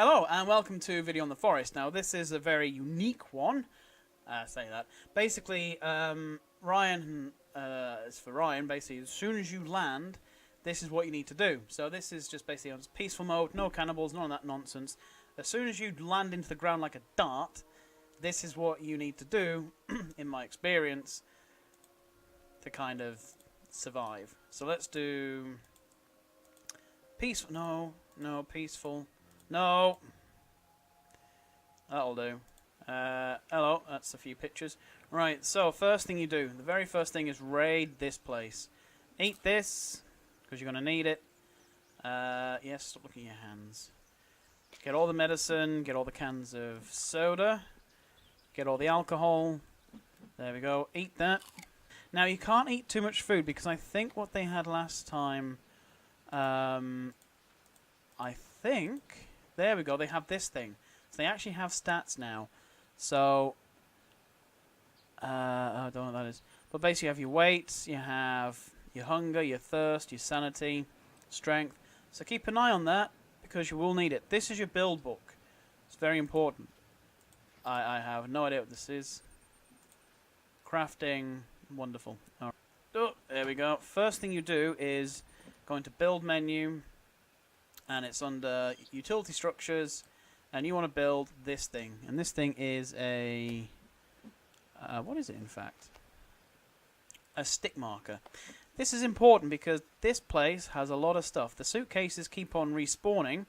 Hello and welcome to a video on the forest. Now this is a very unique one. Say that. Basically, Ryan is for Ryan. Basically, as soon as you land, this is what you need to do. So this is just basically on peaceful mode, no cannibals, none of that nonsense. As soon as you land into the ground like a dart, this is what you need to do, in my experience, to kind of survive. So let's do peaceful. No, peaceful. No. That'll do. Hello, that's a few pictures. Right, so first thing you do, the very first thing is raid this place. Eat this, because you're going to need it. Yes, stop looking at your hands. Get all the medicine, get all the cans of soda, get all the alcohol. There we go, eat that. Now you can't eat too much food, because I think what they had last time, I think... There we go, they have this thing. So they actually have stats now. So, I don't know what that is. But basically you have your weight, you have your hunger, your thirst, your sanity, strength. So keep an eye on that, because you will need it. This is your build book. It's very important. I have no idea what this is. Crafting, wonderful. All right. Oh, there we go. First thing you do is go into build menu. And it's under utility structures, and you want to build this thing. And this thing is a what is it in fact? A stick marker. This is important because this place has a lot of stuff. The suitcases keep on respawning,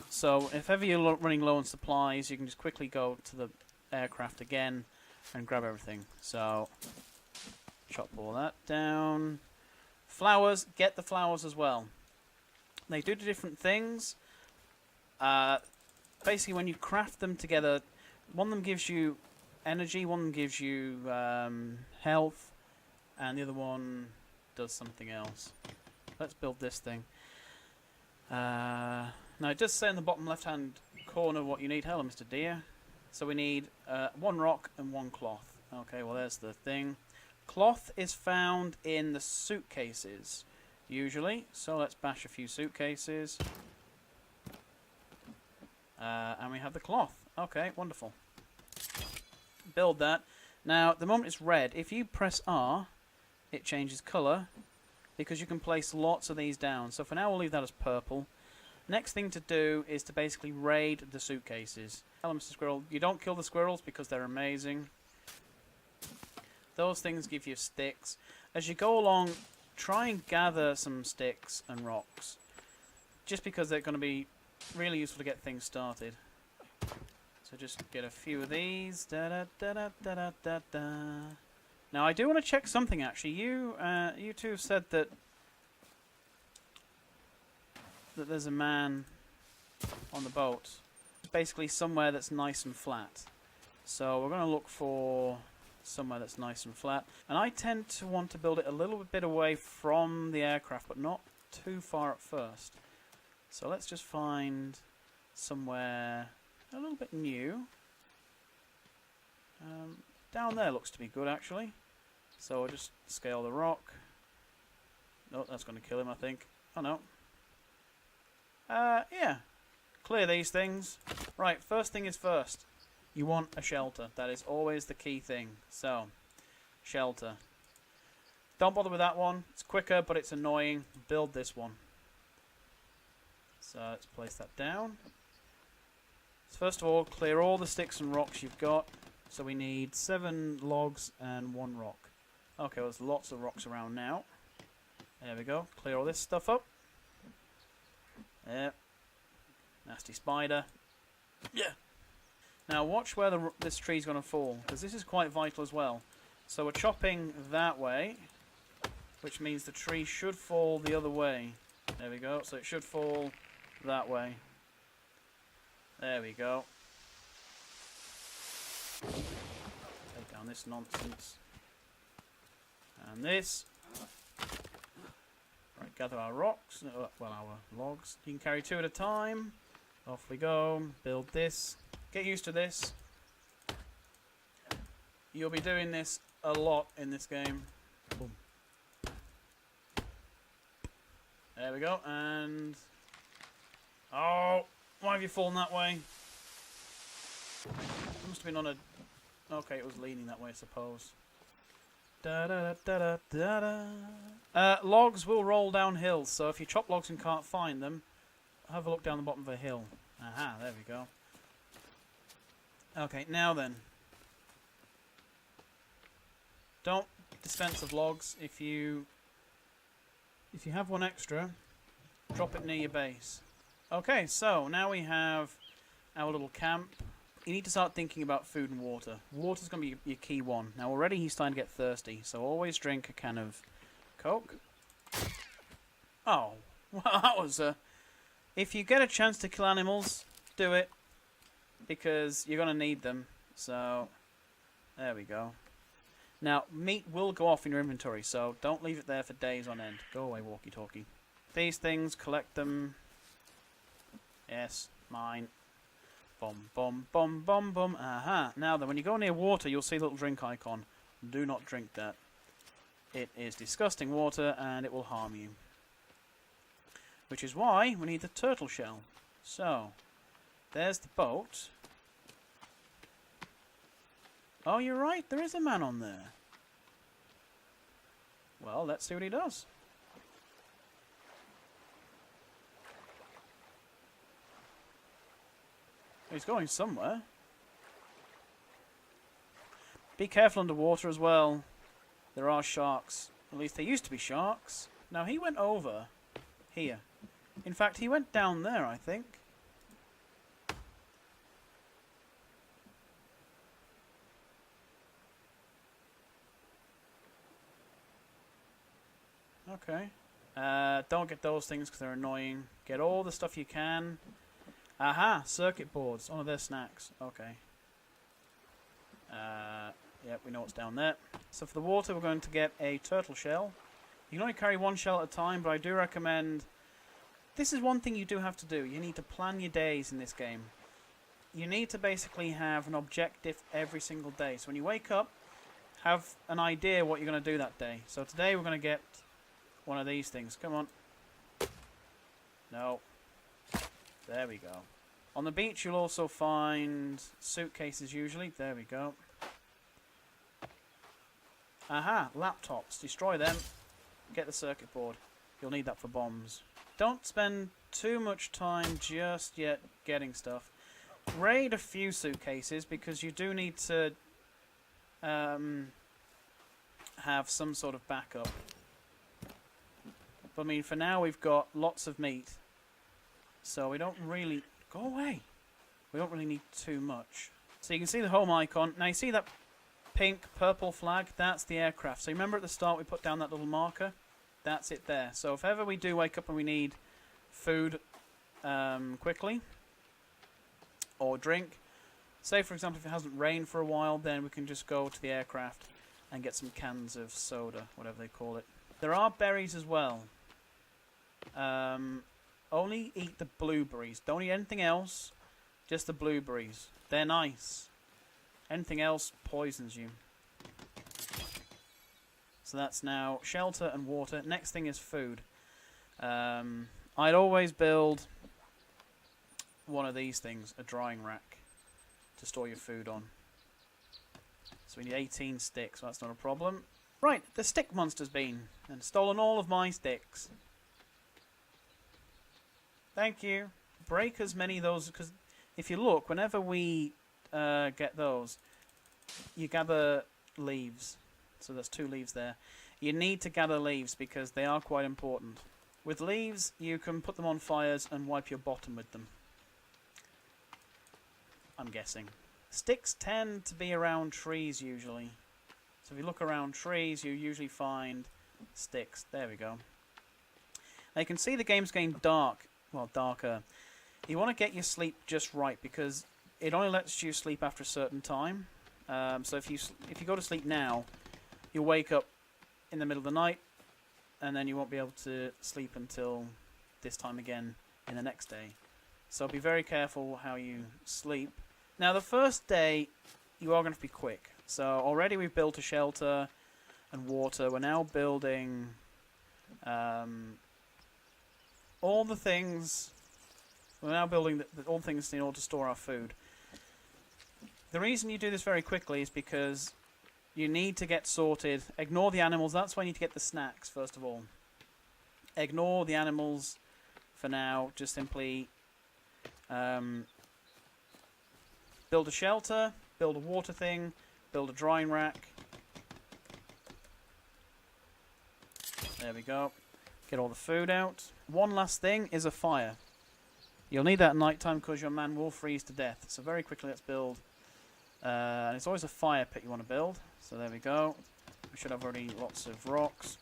so if ever you're running low on supplies, you can just quickly go to the aircraft again and grab everything. So chop all that down. Flowers, get the flowers as well. They do different things. Basically, when you craft them together, one of them gives you energy, one of them gives you health, and the other one does something else. Let's build this thing. Now, it does say in the bottom left-hand corner what you need. Hello, Mr. Deer. So we need one rock and one cloth. Okay, well, there's the thing. Cloth is found in the suitcases. Usually, so let's bash a few suitcases. And we have the cloth. Okay, wonderful. Build that. Now, the moment it's red, if you press R, it changes colour, because you can place lots of these down. So for now, we'll leave that as purple. Next thing to do is to basically raid the suitcases. Hello, Mr. Squirrel. You don't kill the squirrels because they're amazing. Those things give you sticks. As you go along, try and gather some sticks and rocks, just because they're going to be really useful to get things started. So just get a few of these. Da, da, da, da, da, da, da. Now I do want to check something actually. You two have said that there's a man on the boat. It's basically somewhere that's nice and flat. So we're going to look for somewhere that's nice and flat, and I tend to want to build it a little bit away from the aircraft, but not too far at first. So let's just find somewhere a little bit new. Down there looks to be good actually, so I'll just scale the rock. No, that's going to kill him, I think. Oh no. Yeah, clear these things. Right, first thing is first. You want a shelter. That is always the key thing. So, shelter. Don't bother with that one. It's quicker, but it's annoying. Build this one. So, let's place that down. So first of all, clear all the sticks and rocks you've got. So we need 7 logs and 1 rock. Okay, well, there's lots of rocks around now. There we go. Clear all this stuff up. There. Nasty spider. Yeah. Now watch where this tree's going to fall, because this is quite vital as well. So we're chopping that way, which means the tree should fall the other way. There we go, so it should fall that way. There we go. Take down this nonsense. And this. Right, gather our rocks, well, our logs. You can carry 2 at a time. Off we go, build this. Get used to this. You'll be doing this a lot in this game. Boom. There we go, and... Oh! have you fallen that way? It must have been on a... Okay, it was leaning that way, I suppose. Logs will roll down hills, so if you chop logs and can't find them, have a look down the bottom of a hill. Aha, there we go. Okay, now then. Don't dispense of logs. If you have one extra, drop it near your base. Okay, so now we have our little camp. You need to start thinking about food and water. Water's going to be your key one. Now already he's starting to get thirsty, so always drink a can of Coke. Oh, well, that was a... If you get a chance to kill animals, do it. Because you're going to need them. So, there we go. Now, meat will go off in your inventory, so don't leave it there for days on end. Go away, walkie-talkie. These things, collect them. Yes, mine. Bum, bum, bum, bum, bum. Aha. Now then, when you go near water, you'll see a little drink icon. Do not drink that. It is disgusting water, and it will harm you. Which is why we need the turtle shell. So, there's the boat. Oh, you're right. There is a man on there. Well, let's see what he does. He's going somewhere. Be careful underwater as well. There are sharks. At least there used to be sharks. Now, he went over here. In fact, he went down there, I think. Okay. Don't get those things because they're annoying. Get all the stuff you can. Aha! Circuit boards. Oh, they're snacks. Okay. Yep, we know what's down there. So for the water, we're going to get a turtle shell. You can only carry one shell at a time, but I do recommend... This is one thing you do have to do. You need to plan your days in this game. You need to basically have an objective every single day. So when you wake up, have an idea what you're going to do that day. So today we're going to get one of these things. Come on. No. There we go. On the beach you'll also find suitcases usually. There we go. Aha, laptops. Destroy them. Get the circuit board. You'll need that for bombs. Don't spend too much time just yet getting stuff. Raid a few suitcases because you do need to have some sort of backup. But I mean, for now we've got lots of meat. So we don't really... Go away! We don't really need too much. So you can see the home icon. Now you see that pink, purple flag? That's the aircraft. So you remember at the start we put down that little marker? That's it there. So if ever we do wake up and we need food quickly, or drink, say for example if it hasn't rained for a while, then we can just go to the aircraft and get some cans of soda, whatever they call it. There are berries as well. Only eat the blueberries. Don't eat anything else. Just the blueberries. They're nice. Anything else poisons you. So that's now shelter and water. Next thing is food. I'd always build one of these things, a drying rack, to store your food on. So we need 18 sticks, so that's not a problem. Right, the stick monster's been and stolen all of my sticks. Thank you. Break as many of those, because if you look, whenever we get those, you gather leaves. So there's 2 leaves there. You need to gather leaves because they are quite important. With leaves, you can put them on fires and wipe your bottom with them. I'm guessing. Sticks tend to be around trees usually. So if you look around trees, you usually find sticks. There we go. Now you can see the game's getting dark. Well, darker. You want to get your sleep just right because it only lets you sleep after a certain time. So if you go to sleep now, you'll wake up in the middle of the night, and then you won't be able to sleep until this time again in the next day. So be very careful how you sleep. Now the first day, you are going to be quick. So already we've built a shelter and water. We're now building all the things We're now building all things in order to store our food. The reason you do this very quickly is because you need to get sorted. Ignore the animals. That's why you need to get the snacks, first of all. Ignore the animals for now. Just simply build a shelter, build a water thing, build a drying rack. There we go. Get all the food out. One last thing is a fire. You'll need that at night time because your man will freeze to death. So very quickly let's build. And it's always a fire pit you want to build. So there we go. We should have already lots of rocks.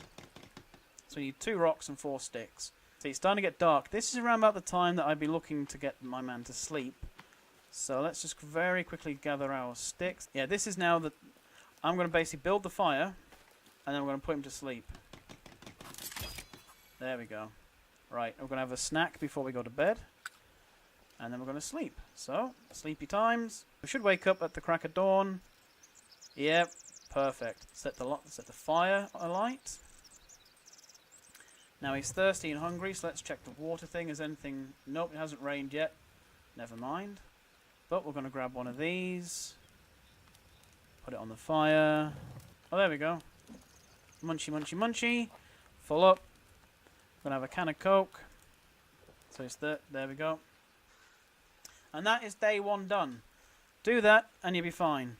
So we need 2 rocks and 4 sticks. See, it's starting to get dark. This is around about the time that I'd be looking to get my man to sleep. So let's just very quickly gather our sticks. Yeah, this is now that I'm going to basically build the fire. And then we're going to put him to sleep. There we go. Right, we're going to have a snack before we go to bed. And then we're going to sleep. So, sleepy times. We should wake up at the crack of dawn. Yep, perfect. Set the fire alight. Now he's thirsty and hungry, so let's check the water thing. Is anything... Nope, it hasn't rained yet. Never mind. But we're going to grab one of these. Put it on the fire. Oh, there we go. Munchy, munchy, munchy. Full up. We're going to have a can of Coke. So it's there we go. And that is day 1 done. Do that and you'll be fine.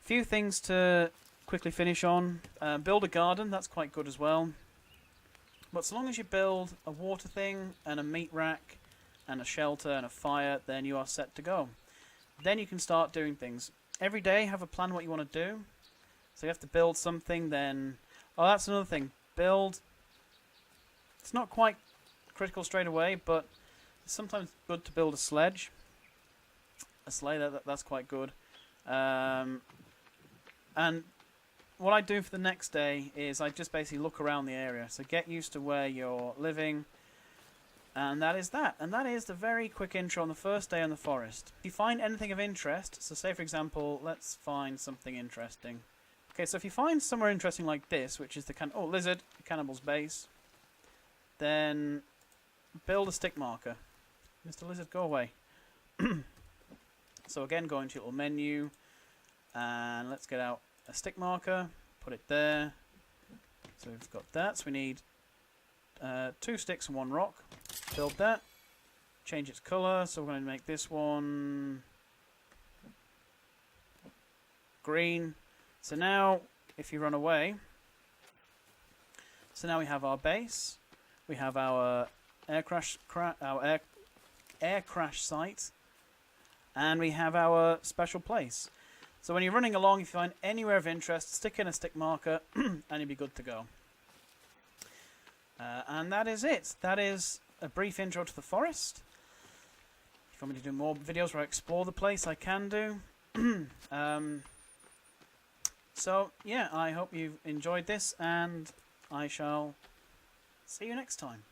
Few things to quickly finish on. Build a garden, that's quite good as well. But so long as you build a water thing and a meat rack and a shelter and a fire, then you are set to go. Then you can start doing things. Every day have a plan what you want to do. So you have to build something, then... Oh, that's another thing. Build... It's not quite critical straight away, but it's sometimes good to build a sledge. A sleigh, that's quite good. And what I do for the next day is I just basically look around the area. So get used to where you're living. And that is that. And that is the very quick intro on the first day in the forest. If you find anything of interest, so say for example, let's find something interesting. Okay, so if you find somewhere interesting like this, which is the lizard, cannibal's base, then build a stick marker. Mr. Lizard, go away. So again, go into your little menu, and let's get out a stick marker, put it there. So we've got that, so we need 2 sticks and 1 rock. Build that, change its colour, so we're going to make this one green. So now, if you run away, so now we have our base, we have our air crash site, and we have our special place. So when you're running along, if you find anywhere of interest, stick in a stick marker and you'll be good to go. And that is it. That is a brief intro to the forest. If you want me to do more videos where I explore the place, I can do. So, yeah, I hope you've enjoyed this, and I shall see you next time.